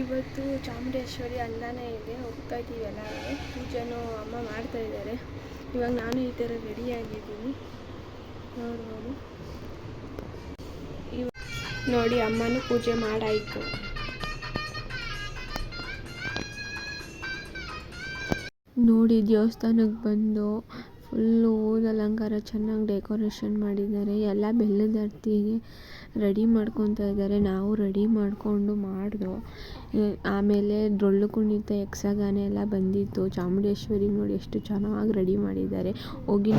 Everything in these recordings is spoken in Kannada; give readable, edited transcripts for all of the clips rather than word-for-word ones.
ಇವತ್ತು ಚಾಮುಂಡೇಶ್ವರಿ ಅನ್ನನೇ ಇದೆ, ಹೋಗ್ತಾ ಇದ್ದೀವಿ ಎಲ್ಲರೂ. ಪೂಜೆನೂ ಅಮ್ಮ ಮಾಡ್ತಾ ಇದ್ದಾರೆ. ಇವಾಗ ನಾನು ಈ ಥರ ರೆಡಿಯಾಗಿದ್ದೀನಿ, ನೋಡ್ಬೋದು. ನೋಡಿ ಅಮ್ಮನೂ ಪೂಜೆ ಮಾಡಾಯಿತು. ನೋಡಿ ದೇವಸ್ಥಾನಕ್ಕೆ ಬಂದು ಫುಲ್ಲು ಹೂವಿನ ಅಲಂಕಾರ ಚೆನ್ನಾಗಿ ಡೆಕೋರೇಷನ್ ಮಾಡಿದ್ದಾರೆ. ಎಲ್ಲ ಬೆಲ್ಲದ ಆರತಿಗೆ ರೆಡಿ ಮಾಡ್ಕೊತಾ ಇದ್ದಾರೆ. ನಾವು ರೆಡಿ ಮಾಡಿಕೊಂಡು ಮಾಡಿದೋ. ಆಮೇಲೆ ಡೊಳ್ಳು ಕುಣಿತ ಯಕ್ಷಗಾನ ಎಲ್ಲ ಬಂದಿತ್ತು. ಚಾಮುಂಡೇಶ್ವರಿ ನೋಡಿ ಎಷ್ಟು ಚೆನ್ನಾಗಿ ರೆಡಿ ಮಾಡಿದ್ದಾರೆ. ಹೋಗಿ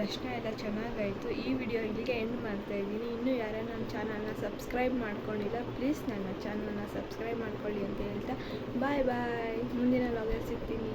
ದರ್ಶನ ಎಲ್ಲ ಚೆನ್ನಾಗಾಯಿತು. ಈ ವಿಡಿಯೋ ಇಲ್ಲಿಗೆ ಎಂಡ್ ಮಾಡ್ತಾ ಇದ್ದೀನಿ. ಇನ್ನೂ ಯಾರು ನನ್ನ ಚಾನಲ್ನ ಸಬ್ಸ್ಕ್ರೈಬ್ ಮಾಡ್ಕೊಂಡಿಲ್ಲ, ಪ್ಲೀಸ್ ನನ್ನ ಚಾನಲ್ನ ಸಬ್ಸ್ಕ್ರೈಬ್ ಮಾಡ್ಕೊಳ್ಳಿ ಅಂತ ಹೇಳ್ತಾ ಬಾಯ್ ಬಾಯ್. ಮುಂದಿನ ವ್ಲಾಗಲ್ಲಿ ಸಿಗ್ತೀನಿ.